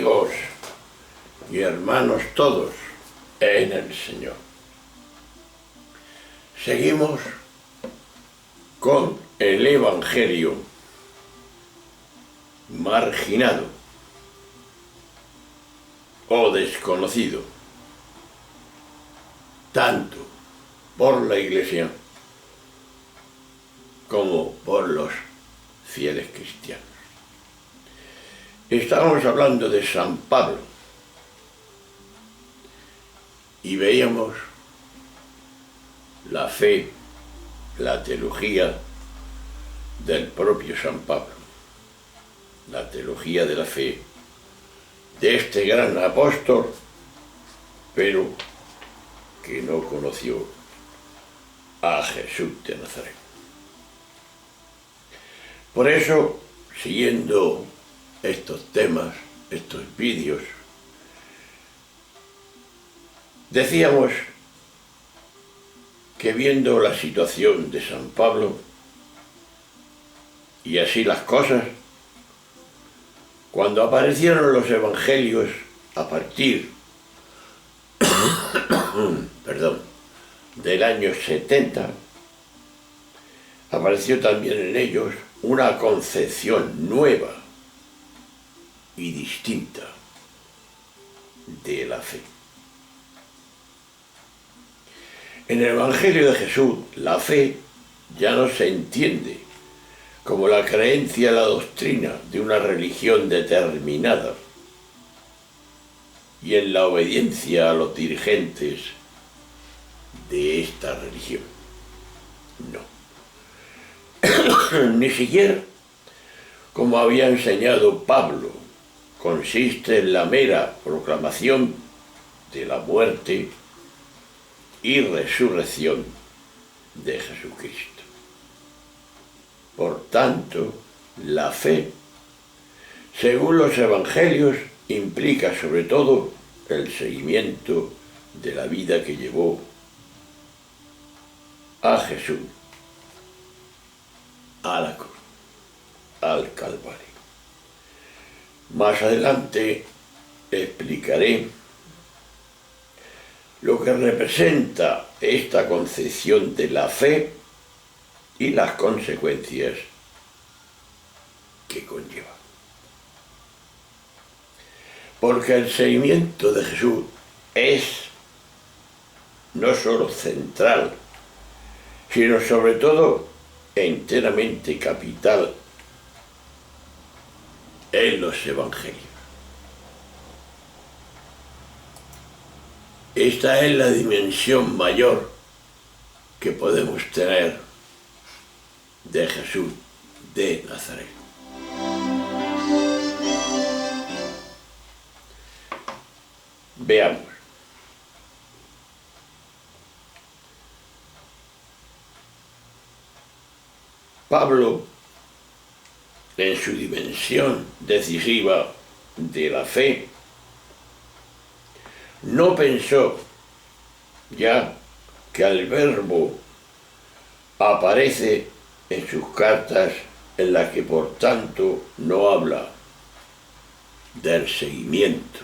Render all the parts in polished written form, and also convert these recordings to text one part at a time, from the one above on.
amigos y hermanos todos en el Señor. Seguimos con el Evangelio marginado o desconocido, tanto por la Iglesia como por los fieles cristianos. Estábamos hablando de San Pablo y veíamos la fe, la teología del propio San Pablo, la teología de la fe de este gran apóstol, pero que no conoció a Jesús de Nazaret. Por eso, siguiendo estos temas, estos vídeos, decíamos que viendo la situación de San Pablo y así las cosas, cuando aparecieron los evangelios a partir del año 70, apareció también en ellos una concepción nueva y distinta de la fe. En el Evangelio de Jesús, la fe ya no se entiende como la creencia en la doctrina de una religión determinada y en la obediencia a los dirigentes de esta religión. No. Ni siquiera, como había enseñado Pablo, consiste en la mera proclamación de la muerte y resurrección de Jesucristo. Por tanto, la fe, según los evangelios, implica sobre todo el seguimiento de la vida que llevó a Jesús a la cruz, al Calvario. Más adelante explicaré lo que representa esta concepción de la fe y las consecuencias que conlleva. Porque el seguimiento de Jesús es no solo central, sino sobre todo enteramente capital en los evangelios. Esta es la dimensión mayor que podemos tener de Jesús de Nazaret. Veamos. Pablo, en su dimensión decisiva de la fe, no pensó ya que el verbo aparece en sus cartas en las que por tanto no habla del seguimiento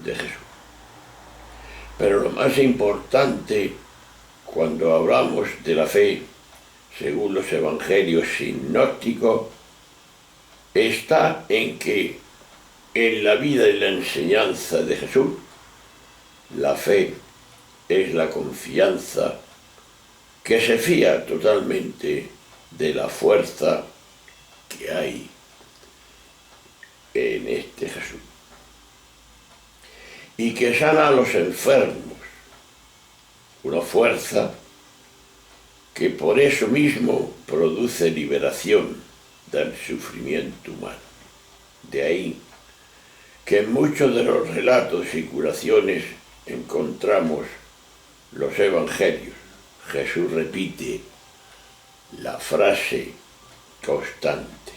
de Jesús. Pero lo más importante cuando hablamos de la fe, según los evangelios sinópticos, está en que en la vida y la enseñanza de Jesús, la fe es la confianza que se fía totalmente de la fuerza que hay en este Jesús y que sana a los enfermos, una fuerza que por eso mismo produce liberación del sufrimiento humano. De ahí que en muchos de los relatos y curaciones encontramos los evangelios. Jesús repite la frase constante: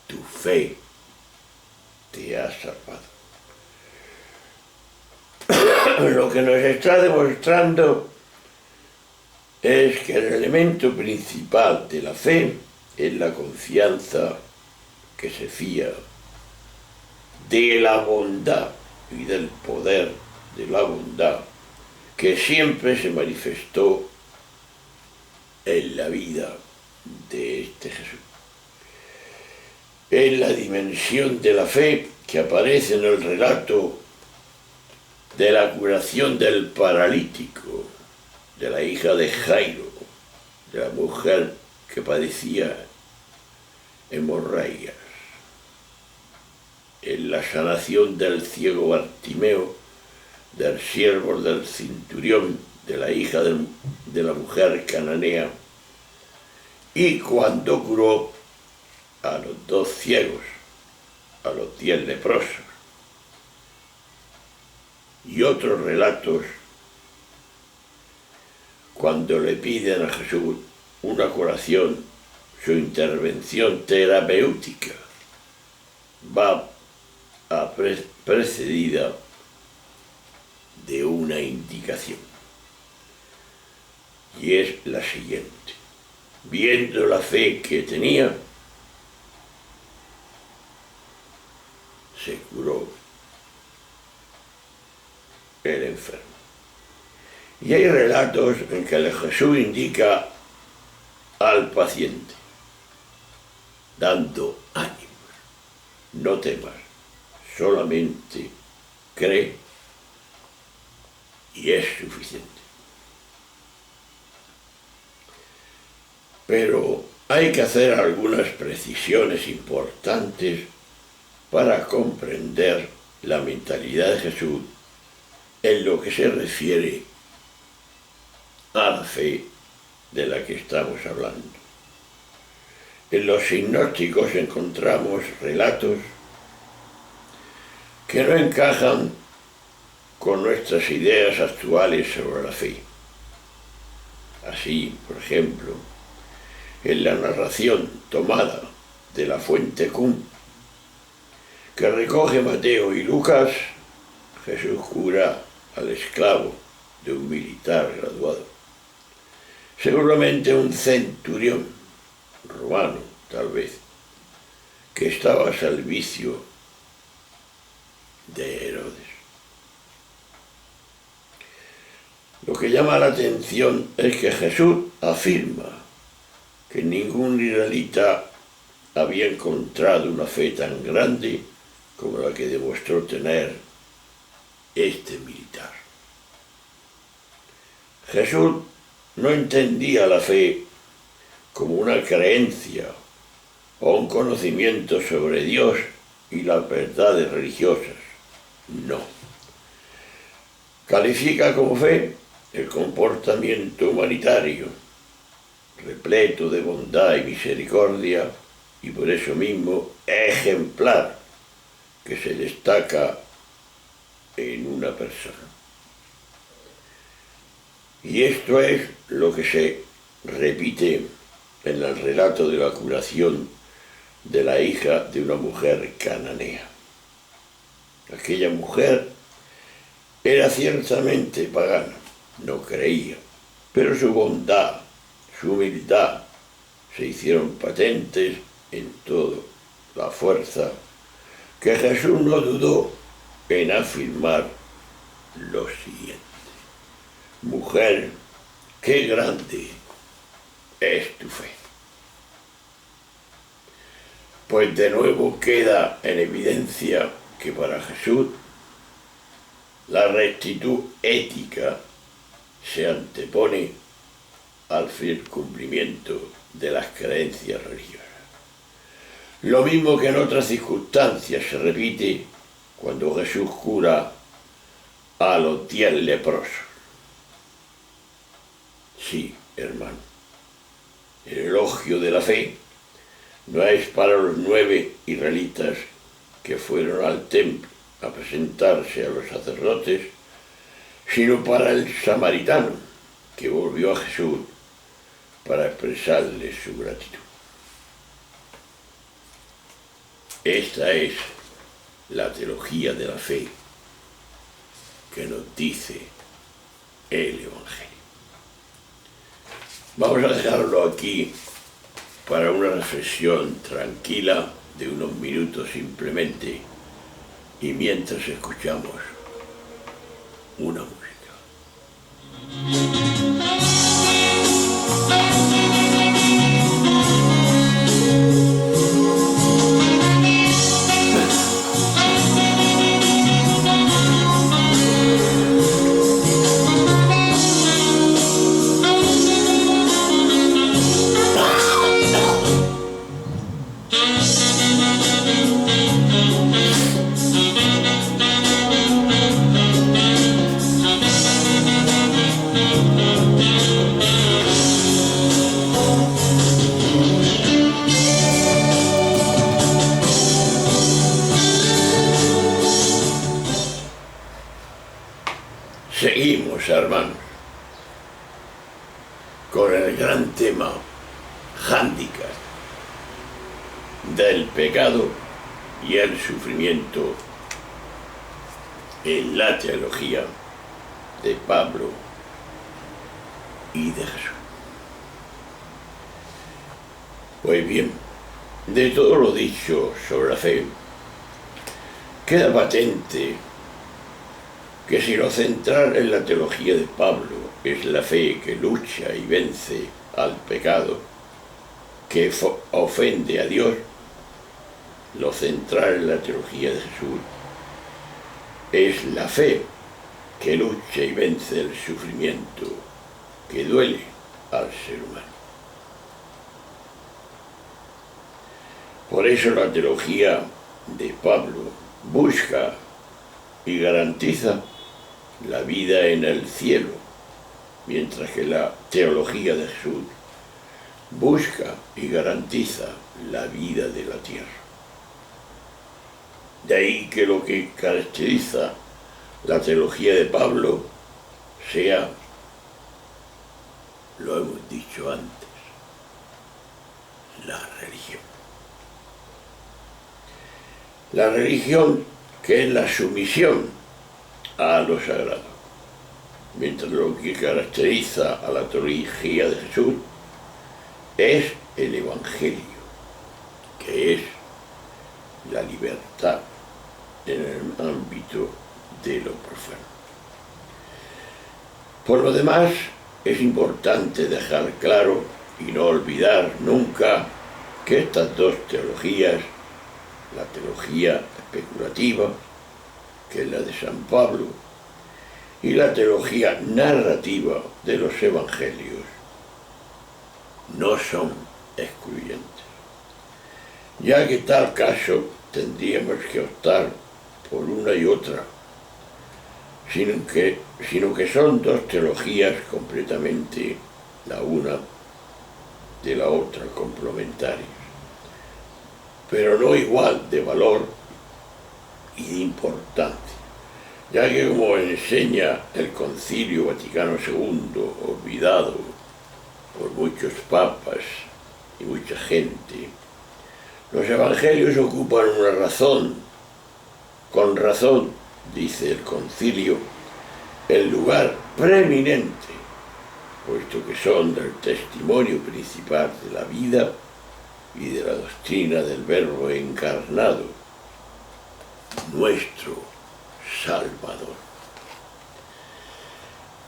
tu fe te ha salvado. Lo que nos está demostrando es que el elemento principal de la fe es la confianza que se fía de la bondad y del poder de la bondad que siempre se manifestó en la vida de este Jesús. Es la dimensión de la fe que aparece en el relato de la curación del paralítico, de la hija de Jairo, de la mujer que padecía hemorragias, en la sanación del ciego Bartimeo, del siervo del centurión, de la hija de la mujer cananea, y cuando curó a los 2 ciegos, a los 10 leprosos, y otros relatos cuando le piden a Jesús una curación, su intervención terapéutica va precedida de una indicación, y es la siguiente: viendo la fe que tenía, se curó el enfermo. Y hay relatos en que Jesús indica al paciente, dando ánimos: no temas, solamente cree y es suficiente. Pero hay que hacer algunas precisiones importantes para comprender la mentalidad de Jesús en lo que se refiere a la fe de la que estamos hablando. En los sinópticos encontramos relatos que no encajan con nuestras ideas actuales sobre la fe. Así, por ejemplo, en la narración tomada de la fuente Qum, que recoge Mateo y Lucas, Jesús cura al esclavo de un militar graduado, seguramente un centurión romano, tal vez, que estaba al servicio de Herodes. Lo que llama la atención es que Jesús afirma que ningún israelita había encontrado una fe tan grande como la que demostró tener este militar. Jesús no entendía la fe como una creencia o un conocimiento sobre Dios y las verdades religiosas. No. Califica como fe el comportamiento humanitario, repleto de bondad y misericordia, y por eso mismo ejemplar, que se destaca en una persona. Y esto es lo que se repite en el relato de la curación de la hija de una mujer cananea. Aquella mujer era ciertamente pagana, no creía, pero su bondad, su humildad se hicieron patentes en toda la fuerza que Jesús no dudó en afirmar lo siguiente: mujer, qué grande es tu fe. Pues de nuevo queda en evidencia que para Jesús la rectitud ética se antepone al fiel cumplimiento de las creencias religiosas. Lo mismo que en otras circunstancias se repite cuando Jesús cura a los 10 leprosos. Sí, hermano, el elogio de la fe no es para los 9 israelitas que fueron al templo a presentarse a los sacerdotes, sino para el samaritano que volvió a Jesús para expresarle su gratitud. Esta es la teología de la fe que nos dice el Evangelio. Vamos a dejarlo aquí para una reflexión tranquila de unos minutos simplemente, y mientras escuchamos una música. Seguimos, hermanos, con el gran tema hándicap del pecado y el sufrimiento en la teología de Pablo y de Jesús. Pues bien, de todo lo dicho sobre la fe, queda patente que si lo central en la teología de Pablo es la fe que lucha y vence al pecado, que ofende a Dios, lo central en la teología de Jesús es la fe que lucha y vence el sufrimiento que duele al ser humano. Por eso la teología de Pablo busca y garantiza la vida en el cielo, mientras que la teología de Jesús busca y garantiza la vida de la tierra. De ahí que lo que caracteriza la teología de Pablo sea, lo hemos dicho antes, la religión. La religión que es la sumisión a lo sagrado, mientras lo que caracteriza a la teología de Jesús es el Evangelio, que es la libertad en el ámbito de lo profano. Por lo demás, es importante dejar claro y no olvidar nunca que estas dos teologías, la teología especulativa, que es la de San Pablo, y la teología narrativa de los evangelios, no son excluyentes, ya que en tal caso tendríamos que optar por una y otra, sino que son dos teologías completamente la una de la otra complementarias, pero no igual de valor y de importancia, ya que como enseña el Concilio Vaticano II, olvidado por muchos papas y mucha gente, los evangelios ocupan una razón, con razón, dice el concilio, el lugar preeminente, puesto que son del testimonio principal de la vida y de la doctrina del Verbo encarnado, nuestro Salvador.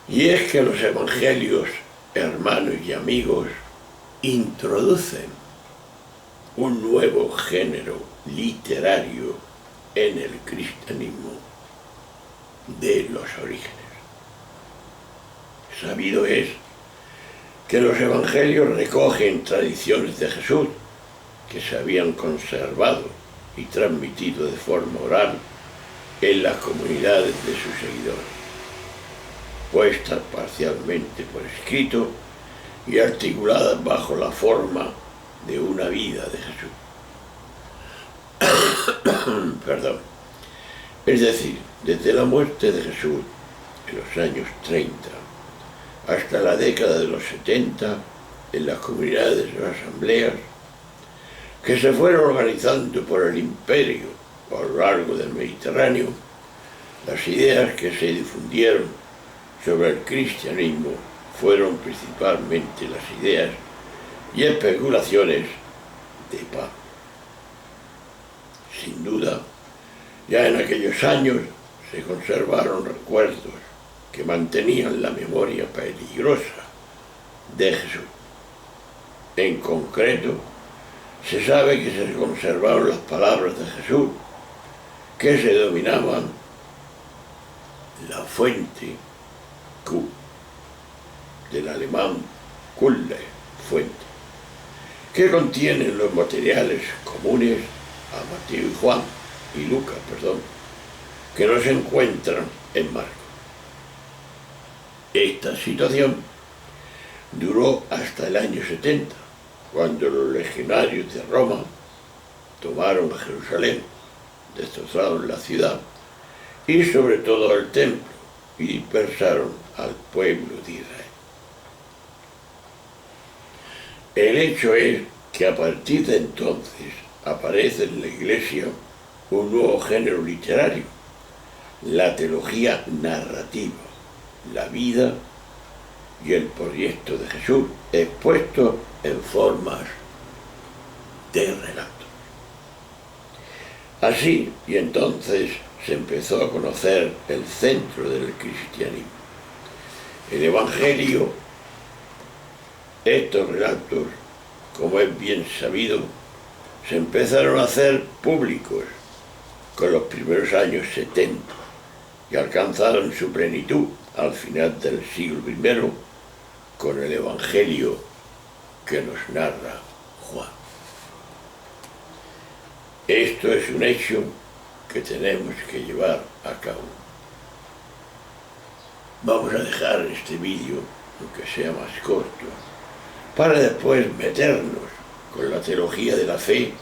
Y es que los evangelios, hermanos y amigos, introducen un nuevo género literario en el cristianismo de los orígenes. Sabido es que los evangelios recogen tradiciones de Jesús que se habían conservado y transmitido de forma oral en las comunidades de sus seguidores, puestas parcialmente por escrito y articuladas bajo la forma de una vida de Jesús. Perdón. Es decir, desde la muerte de Jesús en los años 30 hasta la década de los 70, en las comunidades o asambleas que se fueron organizando por el imperio a lo largo del Mediterráneo, las ideas que se difundieron sobre el cristianismo fueron principalmente las ideas y especulaciones de Pablo. Sin duda, Ya en aquellos años se conservaron recuerdos que mantenían la memoria peligrosa de Jesús. En concreto, se sabe que se conservaron las palabras de Jesús, que se denominaban la fuente Q, del alemán Quelle, fuente, que contienen los materiales comunes a Mateo y Juan y Lucas, que no se encuentran en Marcos. Esta situación duró hasta el año 70, cuando los legionarios de Roma tomaron a Jerusalén, destrozaron la ciudad y sobre todo el templo, y dispersaron al pueblo de Israel. El hecho es que a partir de entonces aparece en la Iglesia un nuevo género literario, la teología narrativa, la vida y el proyecto de Jesús expuesto en formas de relatos. Así, y entonces se empezó a conocer el centro del cristianismo, el Evangelio. Estos relatos, como es bien sabido, se empezaron a hacer públicos con los primeros años 70 y alcanzaron su plenitud al final del siglo I con el Evangelio que nos narra Juan. Esto es un hecho que tenemos que llevar a cabo. Vamos a dejar este vídeo, aunque sea más corto, para después meternos con la teología de la fe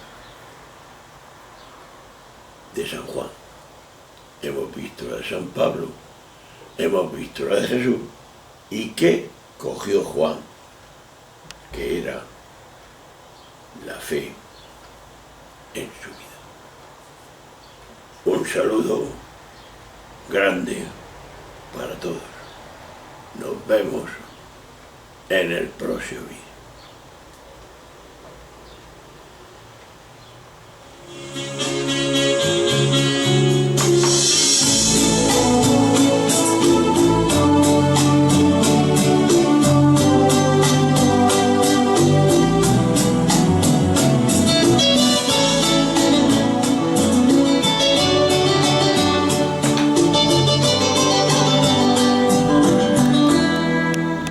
de San Juan. Hemos visto la de San Pablo, hemos visto la de Jesús, y qué cogió Juan, que era la fe en su vida. Un saludo grande para todos. Nos vemos en el próximo vídeo.